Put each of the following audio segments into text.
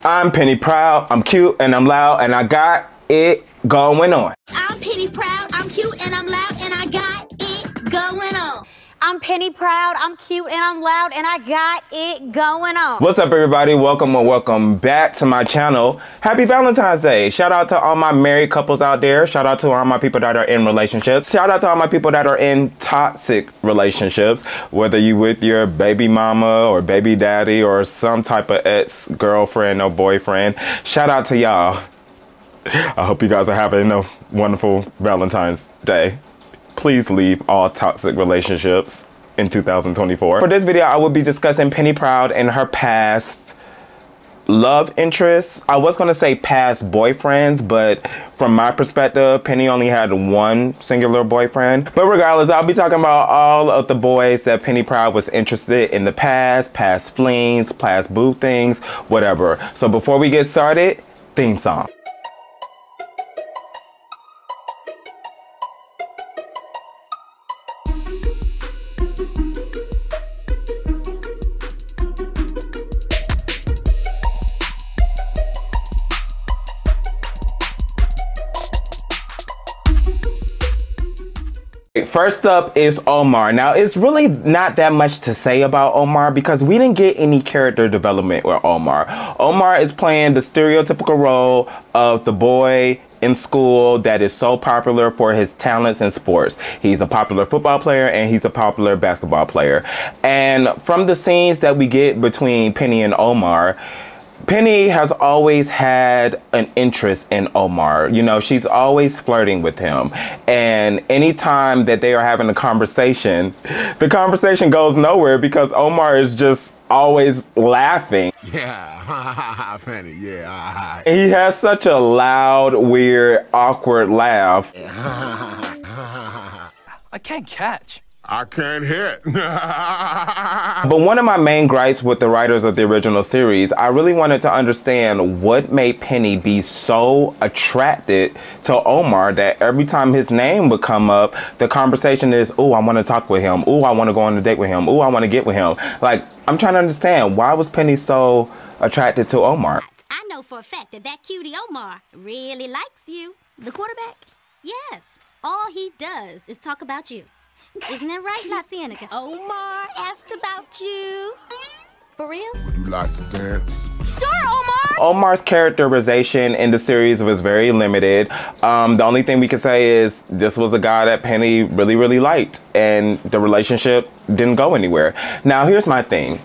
I'm Penny Proud, I'm cute and I'm loud and I got it going on. I'm Penny Proud, I'm cute and I'm loud and I got it going on. I'm Penny Proud, I'm cute and I'm loud and I got it going on. What's up everybody, welcome or welcome back to my channel. Happy Valentine's Day. Shout out to all my married couples out there. Shout out to all my people that are in relationships. Shout out to all my people that are in toxic relationships. Whether you with your baby mama or baby daddy or some type of ex-girlfriend or boyfriend. Shout out to y'all. I hope you guys are having a wonderful Valentine's Day. Please leave all toxic relationships in 2024. For this video, I will be discussing Penny Proud and her past love interests. I was gonna say past boyfriends, but from my perspective, Penny only had one singular boyfriend. But regardless, I'll be talking about all of the boys that Penny Proud was interested in the past flings, past boo things, whatever. So before we get started, theme song. First up is Omar. Now, it's really not that much to say about Omar because we didn't get any character development with Omar. Omar is playing the stereotypical role of the boy in school that is so popular for his talents in sports. He's a popular football player and he's a popular basketball player. And from the scenes that we get between Penny and Omar, Penny has always had an interest in Omar. You know, she's always flirting with him. And anytime that they are having a conversation, the conversation goes nowhere because Omar is just always laughing. Yeah, Penny, yeah. He has such a loud, weird, awkward laugh. I can't catch. I can't hit. But one of my main gripes with the writers of the original series, I really wanted to understand what made Penny be so attracted to Omar that every time his name would come up, the conversation is, oh, I want to talk with him. Oh, I want to go on a date with him. Oh, I want to get with him. Like, I'm trying to understand, why was Penny so attracted to Omar? I know for a fact that cutie Omar really likes you. The quarterback? Yes. All he does is talk about you. Isn't that right, La Cienega? Omar asked about you. For real? Would you like to dance? Sure, Omar! Omar's characterization in the series was very limited. The only thing we can say is this was a guy that Penny really liked, and the relationship didn't go anywhere. Now, here's my thing.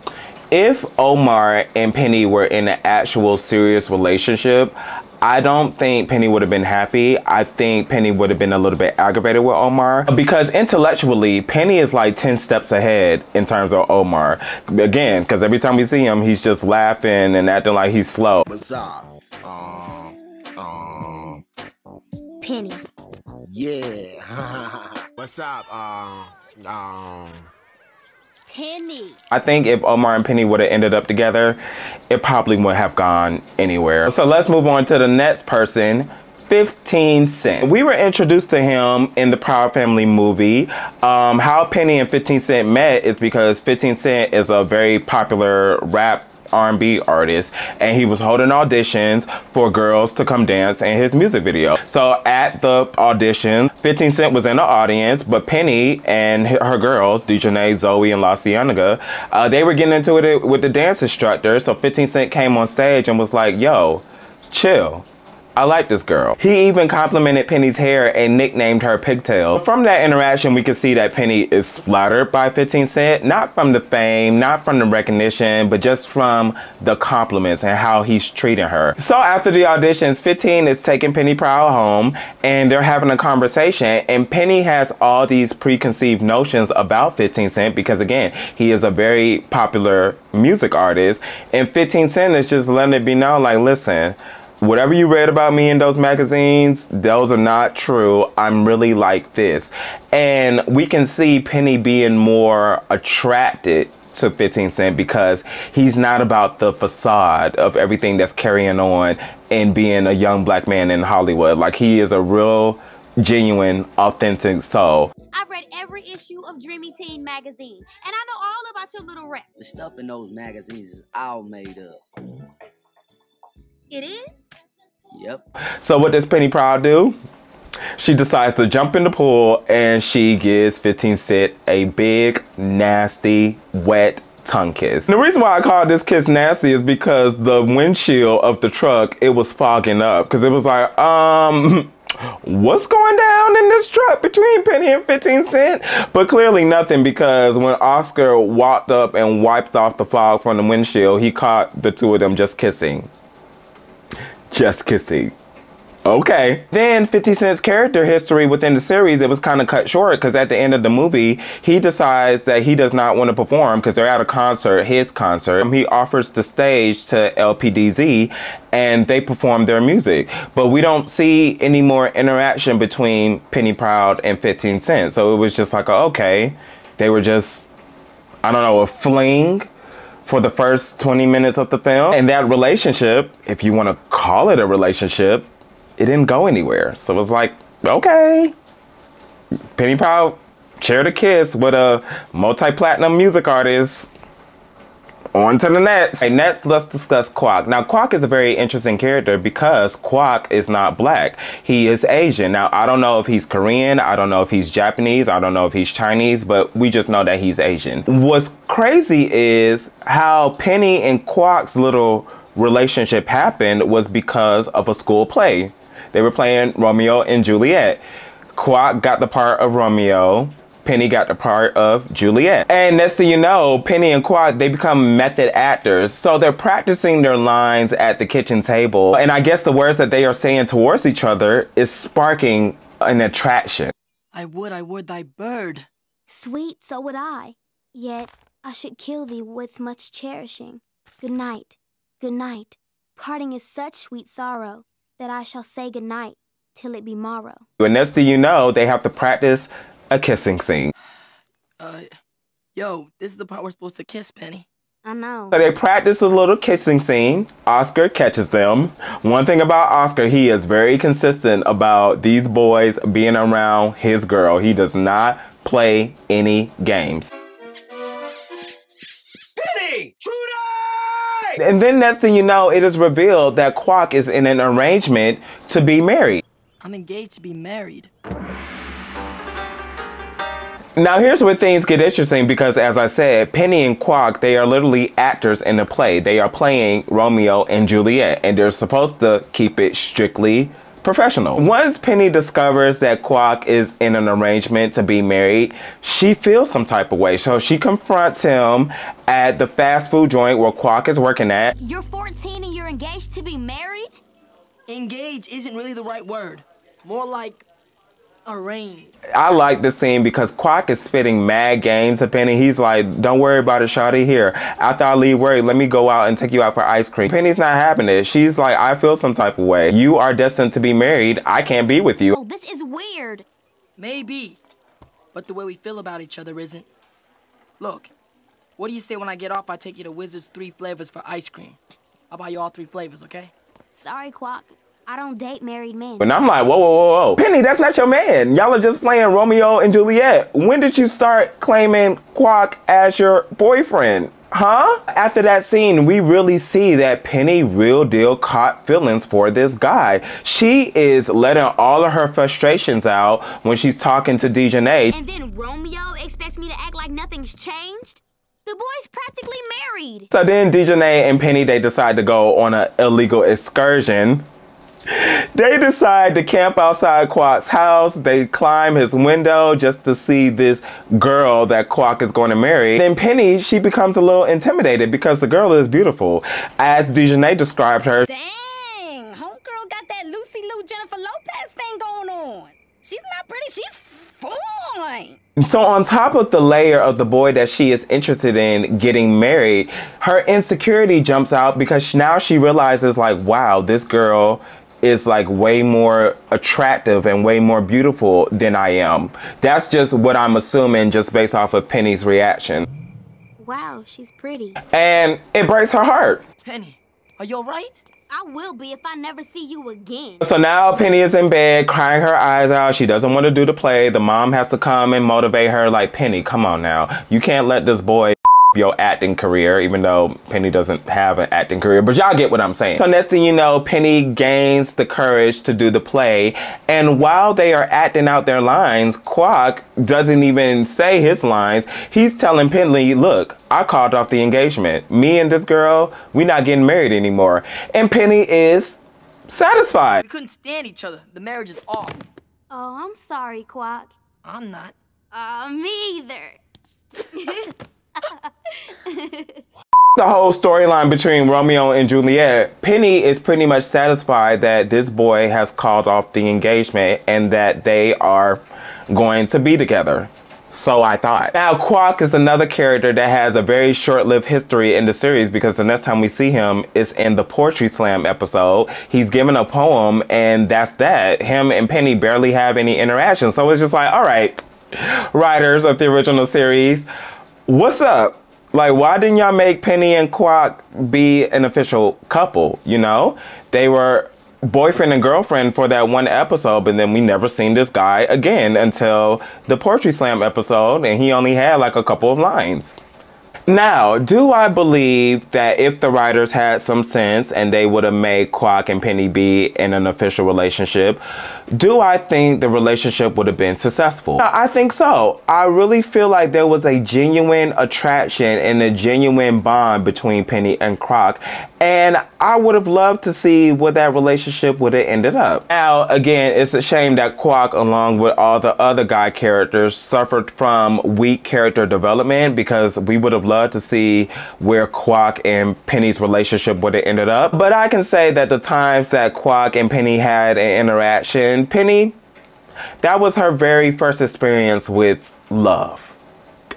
If Omar and Penny were in an actual serious relationship, I don't think Penny would have been happy. I think Penny would have been a little bit aggravated with Omar because intellectually, Penny is like 10 steps ahead in terms of Omar. Again, because every time we see him, he's just laughing and acting like he's slow. What's up? Penny. Yeah. What's up? Penny. I think if Omar and Penny would have ended up together, it probably wouldn't have gone anywhere. So let's move on to the next person, 15 Cent. We were introduced to him in the Proud Family movie. How Penny and 15 Cent met is because 15 Cent is a very popular rap R&B artist, and he was holding auditions for girls to come dance in his music video. So at the audition, 15 Cent was in the audience, but Penny and her girls, Dejanay, Zoe, and La Cienega, they were getting into it with the dance instructor. So 15 Cent came on stage and was like, yo, chill. I like this girl. He even complimented Penny's hair and nicknamed her Pigtail. From that interaction, we can see that Penny is flattered by 15 Cent, not from the fame, not from the recognition, but just from the compliments and how he's treating her. So after the auditions, 15 is taking Penny Proud home and they're having a conversation, and Penny has all these preconceived notions about 15 Cent because again, he is a very popular music artist, and 15 Cent is just letting it be known like, listen, whatever you read about me in those magazines, those are not true. I'm really like this. And we can see Penny being more attracted to 15 Cent because he's not about the facade of everything that's carrying on and being a young black man in Hollywood. Like, he is a real, genuine, authentic soul. I've read every issue of Dreamy Teen magazine, and I know all about your little rap. The stuff in those magazines is all made up. It is? Yep. So what does Penny Proud do? She decides to jump in the pool and she gives 15 Cent a big, nasty, wet tongue kiss. The reason why I call this kiss nasty is because the windshield of the truck, it was fogging up. Because it was like, what's going down in this truck between Penny and 15 Cent? But clearly nothing, because when Oscar walked up and wiped off the fog from the windshield, he caught the two of them just kissing. Just kissing. Okay. Then 50 Cent's character history within the series, it was kind of cut short because at the end of the movie, he decides that he does not want to perform because they're at a concert, his concert. He offers the stage to LPDZ and they perform their music. But we don't see any more interaction between Penny Proud and 15 Cent. So it was just like, okay, they were just, I don't know, a fling for the first 20 minutes of the film. And that relationship, if you want to call it a relationship, it didn't go anywhere. So it was like, okay. Penny Proud shared a kiss with a multi-platinum music artist. On to the next. Okay, next, let's discuss Quack. Now, Quack is a very interesting character because Quack is not black. He is Asian. Now, I don't know if he's Korean. I don't know if he's Japanese. I don't know if he's Chinese, but we just know that he's Asian. What's crazy is how Penny and Quack's little relationship happened was because of a school play. They were playing Romeo and Juliet. Quack got the part of Romeo. Penny got the part of Juliet. And next thing you know, Penny and Quack, they become method actors. So they're practicing their lines at the kitchen table. And I guess the words that they are saying towards each other is sparking an attraction. I would thy bird. Sweet, so would I. Yet I should kill thee with much cherishing. Good night, good night. Parting is such sweet sorrow that I shall say good night till it be morrow. And next thing you know, they have to practice a kissing scene. Yo, this is the part we're supposed to kiss, Penny. I know. So they practice a little kissing scene. Oscar catches them. One thing about Oscar, he is very consistent about these boys being around his girl. He does not play any games. Penny! And then next thing you know, it is revealed that Quack is in an arrangement to be married. I'm engaged to be married. Now here's where things get interesting because, as I said, Penny and Quack, they are literally actors in the play. They are playing Romeo and Juliet, and they're supposed to keep it strictly professional. Once Penny discovers that Quack is in an arrangement to be married, she feels some type of way. So she confronts him at the fast food joint where Quack is working at. You're 14 and you're engaged to be married? Engaged isn't really the right word. More like arranged. I like this scene because Quack is spitting mad game to Penny. He's like, don't worry about it, shawty. Here, after I leave work, let me go out and take you out for ice cream. Penny's not having it. She's like, I feel some type of way. You are destined to be married. I can't be with you. Oh, this is weird. Maybe. But the way we feel about each other isn't. Look, what do you say when I get off, I take you to Wizard's 3 flavors for ice cream? I'll buy you all 3 flavors, okay? Sorry, Quack. I don't date married men. And I'm like, whoa, whoa, whoa, whoa. Penny, that's not your man. Y'all are just playing Romeo and Juliet. When did you start claiming Quack as your boyfriend? Huh? After that scene, we really see that Penny real deal caught feelings for this guy. She is letting all of her frustrations out when she's talking to Dejanay. And then Romeo expects me to act like nothing's changed? The boy's practically married. So then Dejanay and Penny, they decide to go on an illegal excursion. They decide to camp outside Quack's house. They climb his window just to see this girl that Quack is going to marry. Then Penny, she becomes a little intimidated because the girl is beautiful. As Dejanay described her. Dang, homegirl got that Lucy Lou Jennifer Lopez thing going on. She's not pretty, she's fine. So on top of the layer of the boy that she is interested in getting married, her insecurity jumps out because now she realizes like, wow, this girl is like way more attractive and way more beautiful than I am. That's just what I'm assuming just based off of Penny's reaction. Wow, she's pretty. And it breaks her heart. Penny, are you all right? I will be if I never see you again. So now Penny is in bed crying her eyes out. She doesn't want to do the play. The mom has to come and motivate her like, Penny, come on now. You can't let this boy your acting career, even though Penny doesn't have an acting career, but y'all get what I'm saying. So next thing you know, Penny gains the courage to do the play, and while they are acting out their lines, Quack doesn't even say his lines. He's telling Penny, look, I called off the engagement. Me and this girl, we not getting married anymore. And Penny is satisfied. We couldn't stand each other. The marriage is off. Oh, I'm sorry, Quack. I'm not. Me either. The whole storyline between Romeo and Juliet, Penny is pretty much satisfied that this boy has called off the engagement and that they are going to be together. So I thought. Now, Quack is another character that has a very short-lived history in the series because the next time we see him is in the Poetry Slam episode. He's given a poem and that's that. Him and Penny barely have any interaction. So it's just like, all right, writers of the original series, what's up? Like, why didn't y'all make Penny and Quack be an official couple, you know? They were boyfriend and girlfriend for that one episode, but then we never seen this guy again until the Poetry Slam episode, and he only had like a couple of lines. Now, do I believe that if the writers had some sense and they would have made Quack and Penny be in an official relationship, do I think the relationship would have been successful? I think so. I really feel like there was a genuine attraction and a genuine bond between Penny and Quack, and I would have loved to see where that relationship would have ended up. Now, again, it's a shame that Quack, along with all the other guy characters, suffered from weak character development because we would have loved to see where Quack and Penny's relationship would have ended up. But I can say that the times that Quack and Penny had an interaction, Penny, that was her very first experience with love.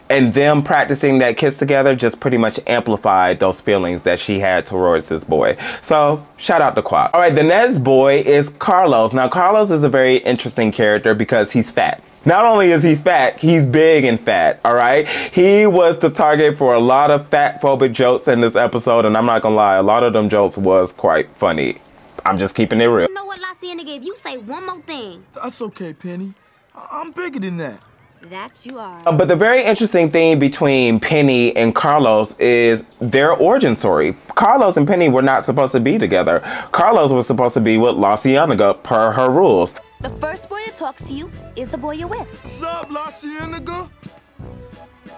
And them practicing that kiss together just pretty much amplified those feelings that she had towards this boy. So shout out to Quack. All right, the next boy is Carlos. Now, Carlos is a very interesting character because he's fat. Not only is he fat, he's big and fat, all right? He was the target for a lot of fat-phobic jokes in this episode, and I'm not gonna lie, a lot of them jokes was quite funny. I'm just keeping it real. You know what, La Cienega, if you say one more thing. That's okay, Penny. I'm bigger than that. That you are. But the very interesting thing between Penny and Carlos is their origin story. Carlos and Penny were not supposed to be together. Carlos was supposed to be with La Cienega per her rules. The first boy that talks to you is the boy you're with. What's up, La Cienega?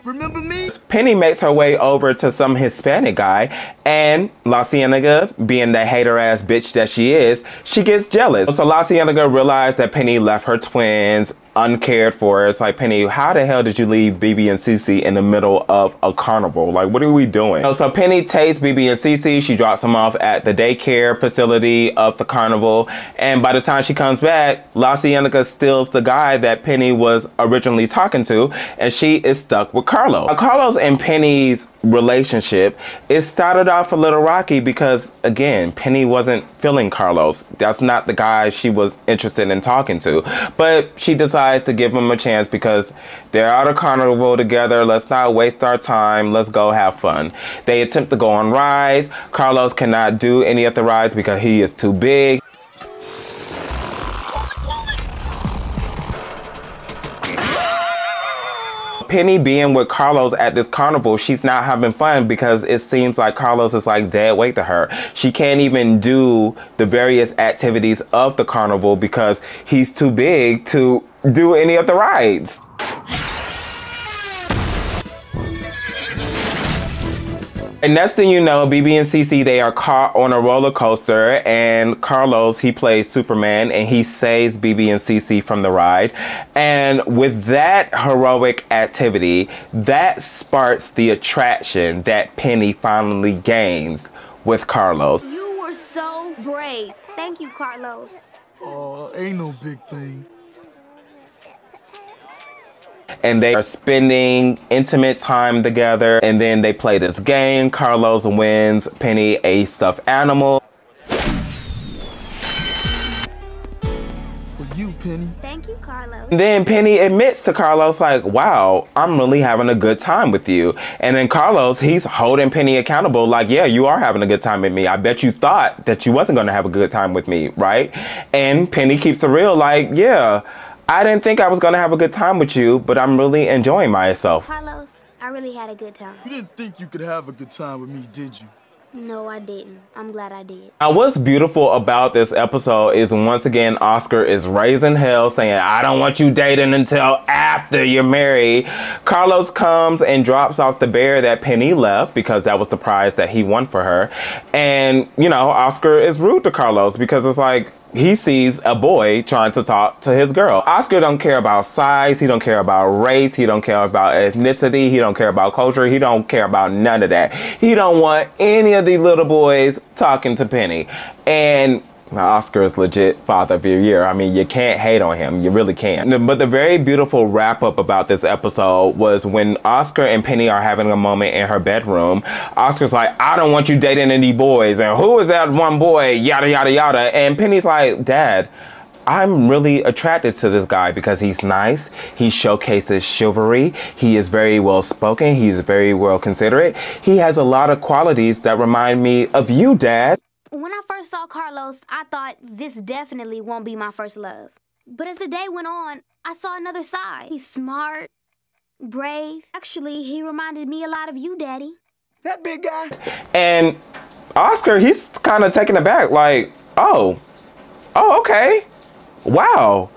Remember me? Penny makes her way over to some Hispanic guy, and La Cienega, being the hater-ass bitch that she is, she gets jealous. So La Cienega realized that Penny left her twins uncared for. It's like, Penny, how the hell did you leave BB and Cece in the middle of a carnival? Like, what are we doing? So Penny takes BB and Cece, she drops them off at the daycare facility of the carnival, and by the time she comes back, La Cienega steals the guy that Penny was originally talking to, and she is stuck with Carlos. Now, Carlos and Penny's relationship, it started off a little rocky because, again, Penny wasn't feeling Carlos. That's not the guy she was interested in talking to, but she decides to give him a chance because they're out of carnival together. Let's not waste our time. Let's go have fun. They attempt to go on rides. Carlos cannot do any of the rides because he is too big. Penny being with Carlos at this carnival, she's not having fun because it seems like Carlos is like dead weight to her. She can't even do the various activities of the carnival because he's too big to do any of the rides. And next thing you know, BB and Cece, they are caught on a roller coaster, and Carlos, he plays Superman, and he saves BB and Cece from the ride. And with that heroic activity, that sparks the attraction that Penny finally gains with Carlos. You were so brave. Thank you, Carlos. Oh, ain't no big thing. And they are spending intimate time together, and then they play this game. Carlos wins Penny a stuffed animal. For you, Penny. Thank you, Carlos. And then Penny admits to Carlos like, wow, I'm really having a good time with you. And then Carlos, he's holding Penny accountable like, yeah, you are having a good time with me. I bet you thought that you wasn't going to have a good time with me, right? And Penny keeps it real like, yeah, I didn't think I was going to have a good time with you, but I'm really enjoying myself. Carlos, I really had a good time. You didn't think you could have a good time with me, did you? No, I didn't. I'm glad I did. Now, what's beautiful about this episode is once again, Oscar is raising hell saying, I don't want you dating until after you're married. Carlos comes and drops off the bear that Penny left because that was the prize that he won for her. And, you know, Oscar is rude to Carlos because it's like, he sees a boy trying to talk to his girl. Oscar don't care about size. He don't care about race. He don't care about ethnicity. He don't care about culture. He don't care about none of that. He don't want any of these little boys talking to Penny. And Oscar is legit father of your year. I mean, you can't hate on him. You really can't. But the very beautiful wrap up about this episode was when Oscar and Penny are having a moment in her bedroom. Oscar's like, I don't want you dating any boys. And who is that one boy? Yada, yada, yada. And Penny's like, Dad, I'm really attracted to this guy because he's nice. He showcases chivalry. He is very well spoken. He's very well considerate. He has a lot of qualities that remind me of you, Dad. When I first saw Carlos, I thought this definitely won't be my first love. But as the day went on, I saw another side. He's smart, brave. Actually, he reminded me a lot of you, Daddy. That big guy? And Oscar, he's kind of taken aback, like, oh, okay, wow.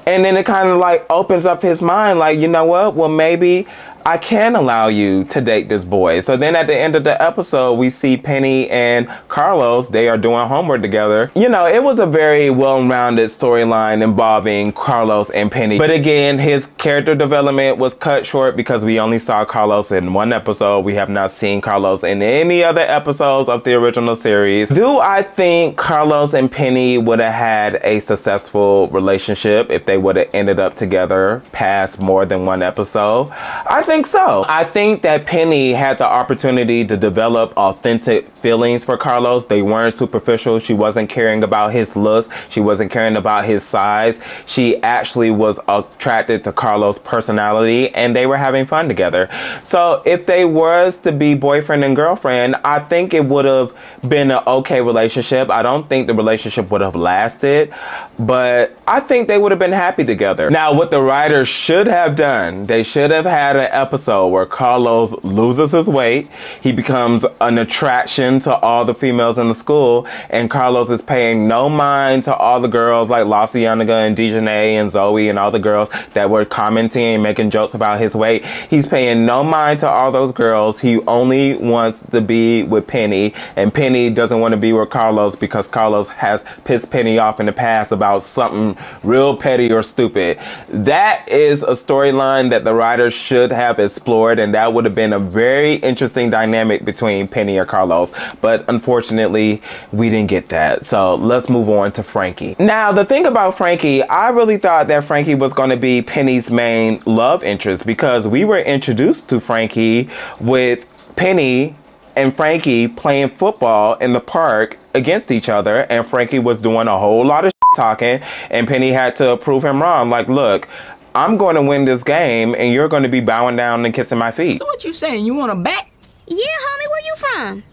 And then it kind of like opens up his mind, like, you know what? Well, maybe I can allow you to date this boy. So then at the end of the episode, we see Penny and Carlos. They are doing homework together. You know, it was a very well-rounded storyline involving Carlos and Penny. But again, his character development was cut short because we only saw Carlos in one episode. We have not seen Carlos in any other episodes of the original series. Do I think Carlos and Penny would have had a successful relationship if they would have ended up together past more than one episode? I think so. I think that Penny had the opportunity to develop authentic feelings for Carlos. They weren't superficial. She wasn't caring about his looks. She wasn't caring about his size. She actually was attracted to Carlos' personality and they were having fun together. So if they was to be boyfriend and girlfriend, I think it would have been an okay relationship. I don't think the relationship would have lasted, but I think they would have been happy together. Now, what the writers should have done, they should have had an episode where Carlos loses his weight. He becomes an attraction to all the females in the school, and Carlos is paying no mind to all the girls like La Cienega and Dejanay and Zoe and all the girls that were commenting and making jokes about his weight. He's paying no mind to all those girls. He only wants to be with Penny, and Penny doesn't want to be with Carlos because Carlos has pissed Penny off in the past about something real petty or stupid. That is a storyline that the writers should have explored, and that would have been a very interesting dynamic between Penny and Carlos, but unfortunately we didn't get that. So let's move on to Frankie. Now, the thing about Frankie, I really thought that Frankie was going to be Penny's main love interest because we were introduced to Frankie with Penny and Frankie playing football in the park against each other, and Frankie was doing a whole lot of talking, and Penny had to prove him wrong. Like, look, I'm going to win this game and you're going to be bowing down and kissing my feet. So what you saying? You want to bet? Yeah, homie, where you from?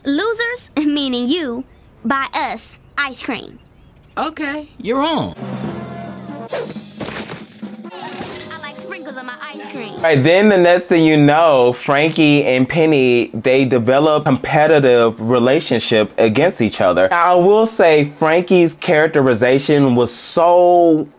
Losers, meaning you, buy us ice cream. Okay, you're on. I like sprinkles on my ice cream. Right, then the next thing you know, Frankie and Penny, they develop a competitive relationship against each other. Now, I will say Frankie's characterization was so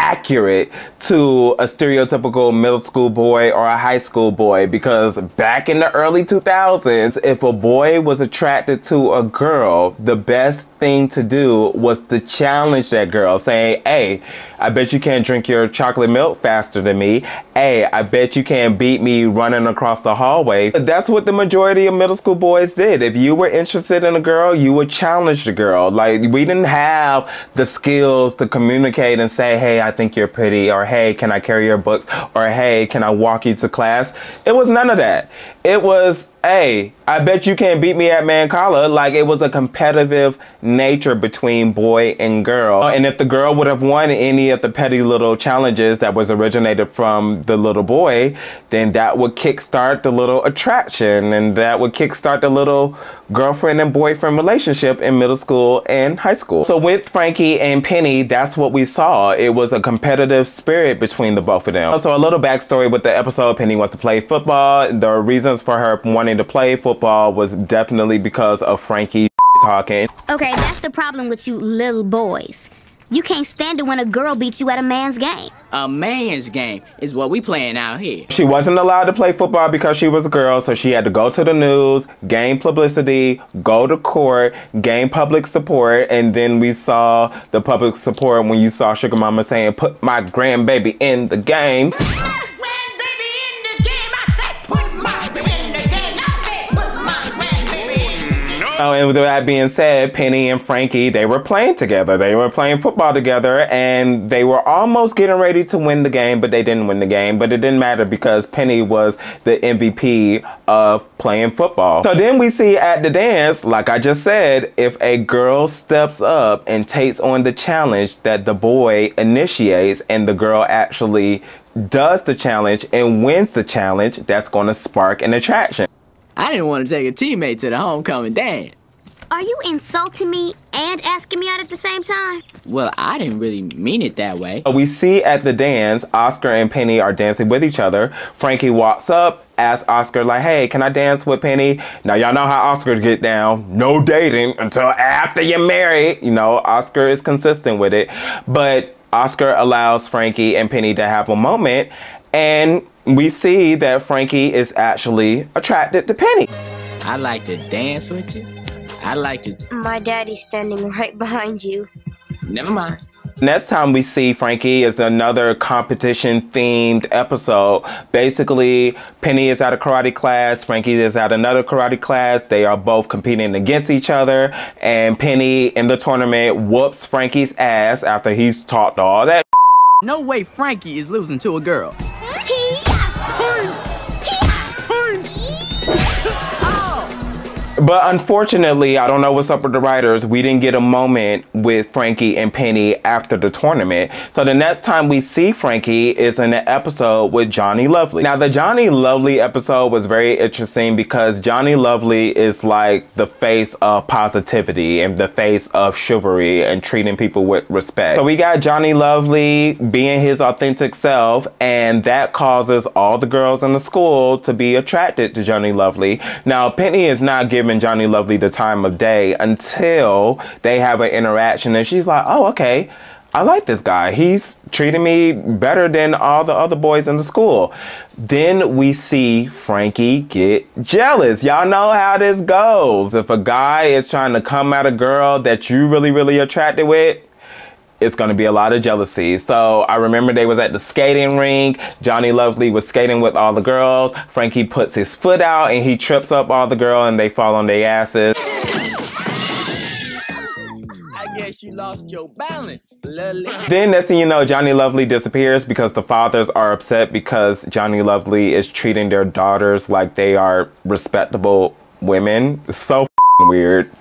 accurate to a stereotypical middle school boy or a high school boy, because back in the early 2000s, if a boy was attracted to a girl, the best thing to do was to challenge that girl, saying, hey, I bet you can't drink your chocolate milk faster than me. Hey, I bet you can't beat me running across the hallway. That's what the majority of middle school boys did. If you were interested in a girl, you would challenge the girl. Like, we didn't have the skills to communicate and say, hey, I think you're pretty, or hey, can I carry your books, or hey, can I walk you to class? It was none of that. it was, hey, I bet you can't beat me at Mancala. Like, it was a competitive nature between boy and girl. And if the girl would have won any of the petty little challenges that was originated from the little boy, then that would kickstart the little attraction, and that would kickstart the little girlfriend and boyfriend relationship in middle school and high school. So with Frankie and Penny, that's what we saw. It was a competitive spirit between the both of them. So a little backstory with the episode: Penny wants to play football. The reasons for her wanting to play football was definitely because of Frankie talking. Okay, that's the problem with you little boys. You can't stand it when a girl beats you at a man's game. A man's game is what we playing out here. She wasn't allowed to play football because she was a girl, so she had to go to the news, gain publicity, go to court, gain public support, and then we saw the public support when you saw Sugar Mama saying, "Put my grandbaby in the game." Oh, and with that being said, Penny and Frankie, they were playing together. They were playing football together, and they were almost getting ready to win the game, but they didn't win the game. But it didn't matter because Penny was the MVP of playing football. So then we see at the dance, like I just said, if a girl steps up and takes on the challenge that the boy initiates, and the girl actually does the challenge and wins the challenge, that's going to spark an attraction. I didn't want to take a teammate to the homecoming dance. Are you insulting me and asking me out at the same time? Well, I didn't really mean it that way. We see at the dance, Oscar and Penny are dancing with each other. Frankie walks up, asks Oscar, like, "Hey, can I dance with Penny?" Now, y'all know how Oscar get down. No dating until after you're married. You know, Oscar is consistent with it. But Oscar allows Frankie and Penny to have a moment, and we see that Frankie is actually attracted to Penny. I like to dance with you. I like to... My daddy's standing right behind you. Never mind. Next time we see Frankie is another competition-themed episode. Basically, Penny is at a karate class. Frankie is at another karate class. They are both competing against each other. And Penny, in the tournament, whoops Frankie's ass after he's talked all that. No way Frankie is losing to a girl. But unfortunately, I don't know what's up with the writers, we didn't get a moment with Frankie and Penny after the tournament. So the next time we see Frankie is in an episode with Johnny Lovely. Now, the Johnny Lovely episode was very interesting because Johnny Lovely is like the face of positivity and the face of chivalry and treating people with respect. So we got Johnny Lovely being his authentic self, and that causes all the girls in the school to be attracted to Johnny Lovely. Now, Penny is not giving Johnny Lovely the time of day until they have an interaction, and she's like, "Oh, okay, I like this guy. He's treating me better than all the other boys in the school." Then we see Frankie get jealous. Y'all know how this goes. If a guy is trying to come at a girl that you really attracted with, it's going to be a lot of jealousy. So I remember they was at the skating rink. Johnny Lovely was skating with all the girls. Frankie puts his foot out and he trips up all the girls and they fall on their asses. I guess you lost your balance, Lily. Then next thing you know, Johnny Lovely disappears because the fathers are upset because Johnny Lovely is treating their daughters like they are respectable women. It's so weird.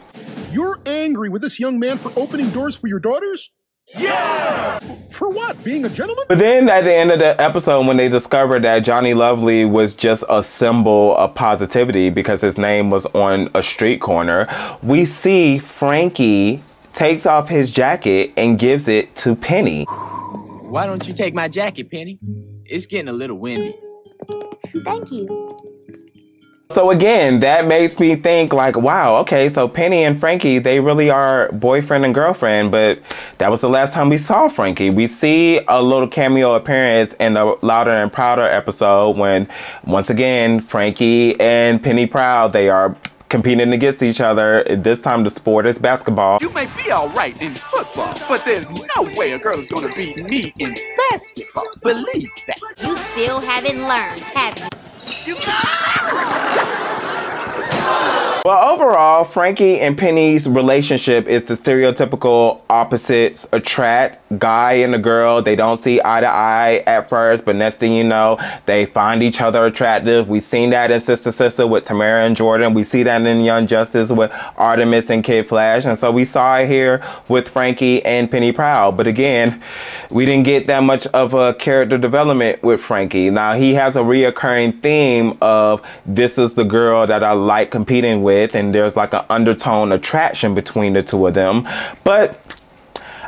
You're angry with this young man for opening doors for your daughters? Yeah! For what? Being a gentleman? But then at the end of the episode, when they discovered that Johnny Lovely was just a symbol of positivity because his name was on a street corner, we see Frankie takes off his jacket and gives it to Penny. Why don't you take my jacket, Penny? It's getting a little windy. Thank you. So again, that makes me think like, wow, okay, so Penny and Frankie, they really are boyfriend and girlfriend, but that was the last time we saw Frankie. We see a little cameo appearance in the Louder and Prouder episode when, once again, Frankie and Penny Proud, they are competing against each other. This time the sport is basketball. You may be all right in football, but there's no way a girl is going to beat me in basketball. Believe that. You still haven't learned, have you? You Well, overall, Frankie and Penny's relationship is the stereotypical opposites attract. Guy and a girl, they don't see eye to eye at first, but next thing you know, they find each other attractive. We've seen that in Sister Sister with Tamara and Jordan. We see that in Young Justice with Artemis and Kid Flash. And so we saw it here with Frankie and Penny Proud. But again, we didn't get that much of a character development with Frankie. Now, he has a reoccurring theme of this is the girl that I like competing with, and there's like an undertone attraction between the two of them. But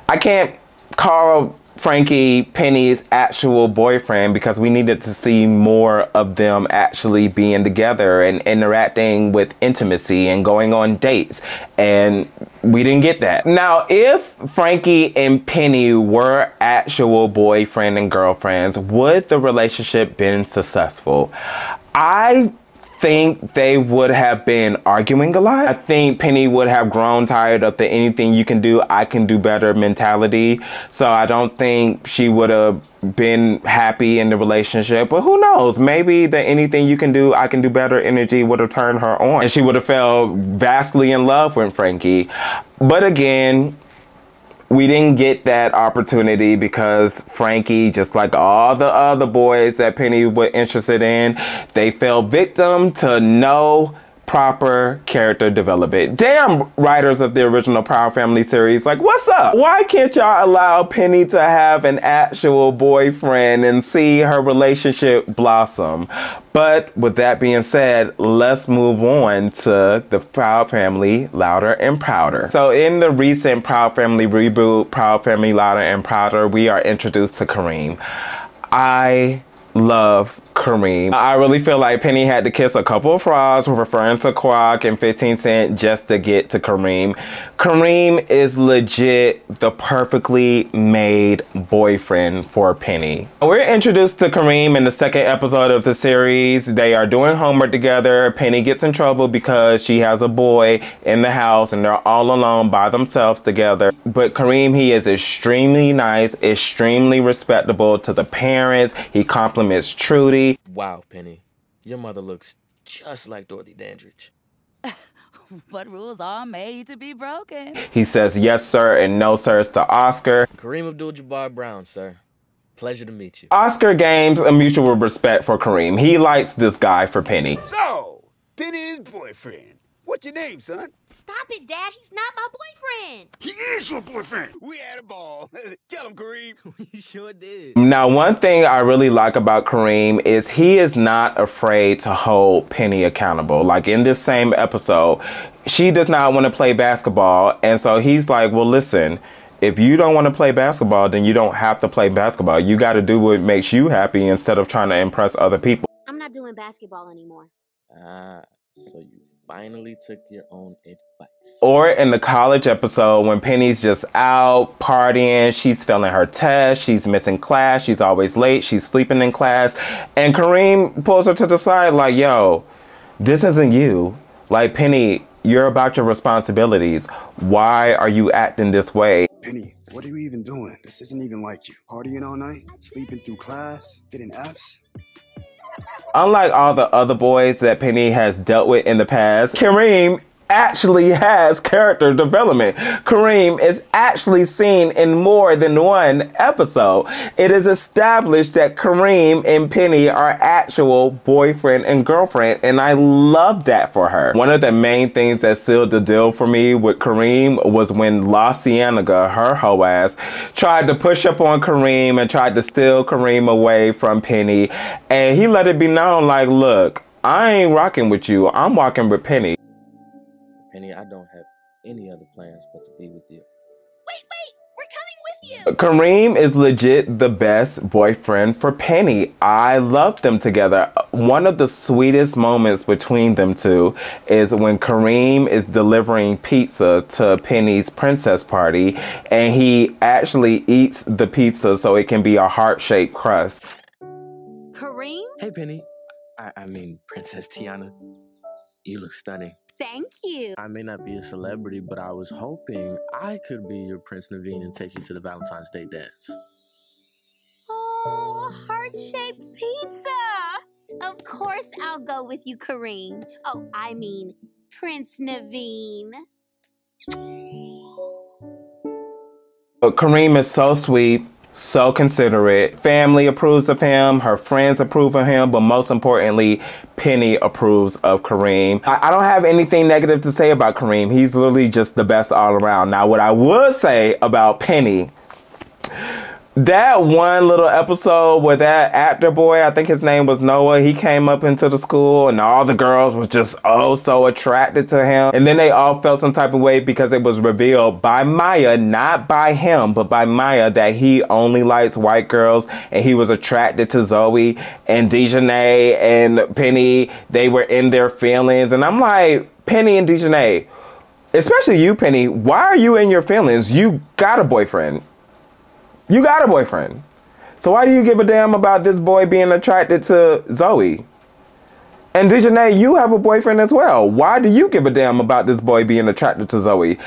I can't call Frankie Penny's actual boyfriend because we needed to see more of them actually being together and interacting with intimacy and going on dates, and we didn't get that. Now, if Frankie and Penny were actual boyfriend and girlfriends, would the relationship been successful? I think they would have been arguing a lot. I think Penny would have grown tired of the anything you can do, I can do better mentality. So I don't think she would have been happy in the relationship. But who knows? Maybe the anything you can do, I can do better energy would have turned her on, and she would have fell vastly in love with Frankie. But again, we didn't get that opportunity because Frankie, just like all the other boys that Penny was interested in, they fell victim to no proper character development. Damn, writers of the original Proud Family series, like, what's up? Why can't y'all allow Penny to have an actual boyfriend and see her relationship blossom? But with that being said, let's move on to the Proud Family Louder and Prouder. So in the recent Proud Family reboot, Proud Family Louder and Prouder, we are introduced to Kareem. I love Kareem. I really feel like Penny had to kiss a couple of frogs referring to Quack and 15 Cent just to get to Kareem. Kareem is legit the perfectly made boyfriend for Penny. We're introduced to Kareem in the second episode of the series. They are doing homework together. Penny gets in trouble because she has a boy in the house and they're all alone by themselves together. But Kareem, he is extremely nice, extremely respectable to the parents. He compliments Trudy. Wow, Penny. Your mother looks just like Dorothy Dandridge. But rules are made to be broken. He says yes, sir, and no, sirs to Oscar. Kareem Abdul-Jabbar Brown, sir. Pleasure to meet you. Oscar gains a mutual respect for Kareem. He likes this guy for Penny. So, Penny's boyfriend. What's your name, son? Stop it, Dad. He's not my boyfriend. He is your boyfriend. We had a ball. Tell him, Kareem. We sure did. Now, one thing I really like about Kareem is he is not afraid to hold Penny accountable. Like in this same episode, she does not want to play basketball. And so he's like, well, listen, if you don't want to play basketball, then you don't have to play basketball. You got to do what makes you happy instead of trying to impress other people. I'm not doing basketball anymore. Ah, so you finally took your own advice. Or in the college episode when Penny's just out partying, she's failing her test, she's missing class, she's always late, she's sleeping in class, and Kareem pulls her to the side like, yo, this isn't you. Like, Penny, you're about your responsibilities. Why are you acting this way? Penny, what are you even doing? This isn't even like you. Partying all night, sleeping through class, getting Fs. Unlike all the other boys that Penny has dealt with in the past, Kareem actually has character development. Kareem is actually seen in more than one episode. It is established that Kareem and Penny are actual boyfriend and girlfriend, and I love that for her. One of the main things that sealed the deal for me with Kareem was when La Cienega, her hoe ass, tried to push up on Kareem and tried to steal Kareem away from Penny, and he let it be known like, look, I ain't rocking with you, I'm walking with Penny. Penny, I don't have any other plans but to be with you. Wait, we're coming with you. Kareem is legit the best boyfriend for Penny. I love them together. One of the sweetest moments between them two is when Kareem is delivering pizza to Penny's princess party, and he actually eats the pizza so it can be a heart-shaped crust. Kareem? Hey, Penny. I mean, Princess Tiana. You look stunning. Thank you. I may not be a celebrity, but I was hoping I could be your Prince Naveen and take you to the Valentine's Day dance. Oh, heart-shaped pizza. Of course I'll go with you, Kareem. Oh, I mean, Prince Naveen. But Kareem is so sweet, so considerate. Family approves of him, her friends approve of him, but most importantly, Penny approves of Kareem. I don't have anything negative to say about Kareem. He's literally just the best all around. Now, what I would say about Penny, that one little episode where that actor boy, I think his name was Noah, he came up into the school and all the girls was just so attracted to him. And then they all felt some type of way because it was revealed by Maya, not by him, but by Maya, that he only likes white girls and he was attracted to Zoe and Dejanay and Penny. They were in their feelings. And I'm like, Penny and Dejanay, especially you, Penny, why are you in your feelings? You got a boyfriend. You got a boyfriend. So why do you give a damn about this boy being attracted to Zoe? And Dejanay, you have a boyfriend as well. Why do you give a damn about this boy being attracted to Zoe?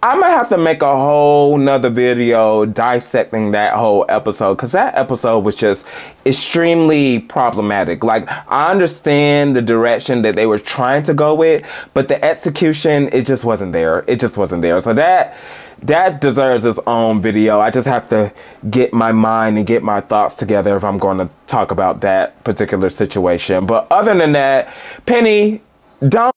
I'm gonna have to make a whole nother video dissecting that whole episode, because that episode was just extremely problematic. Like, I understand the direction that they were trying to go with, but the execution, it just wasn't there. It just wasn't there. So that deserves its own video. I just have to get my mind and get my thoughts together if I'm going to talk about that particular situation. But other than that, Penny, don't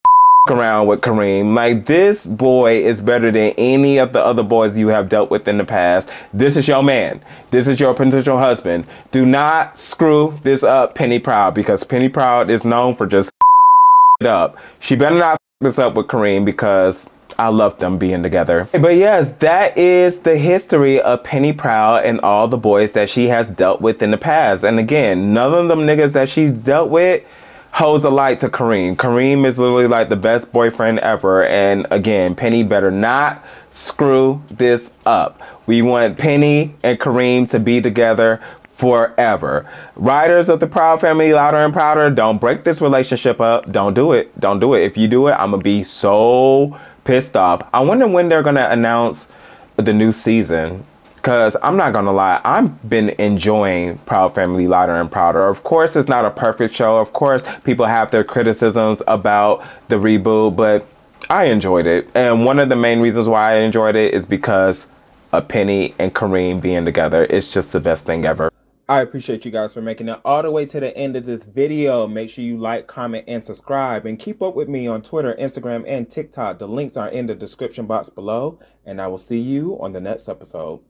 around with Kareem. Like, this boy is better than any of the other boys you have dealt with in the past. This is your man. This is your potential husband. Do not screw this up, Penny Proud, because Penny Proud is known for just it up. She better not this up with Kareem, because I love them being together. But yes, that is the history of Penny Proud and all the boys that she has dealt with in the past. And again, none of them niggas that she's dealt with holds a light to Kareem. Kareem is literally like the best boyfriend ever. And again, Penny better not screw this up. We want Penny and Kareem to be together forever. Writers of the Proud Family, Louder and Prouder, don't break this relationship up. Don't do it. Don't do it. If you do it, I'm gonna be so pissed off. I wonder when they're gonna announce the new season, because I'm not gonna lie, I've been enjoying Proud Family, Louder and Prouder. Of course, it's not a perfect show. Of course, people have their criticisms about the reboot, but I enjoyed it. And one of the main reasons why I enjoyed it is because of Penny and Kareem being together. It's just the best thing ever. I appreciate you guys for making it all the way to the end of this video. Make sure you like, comment, and subscribe. And keep up with me on Twitter, Instagram, and TikTok. The links are in the description box below. And I will see you on the next episode.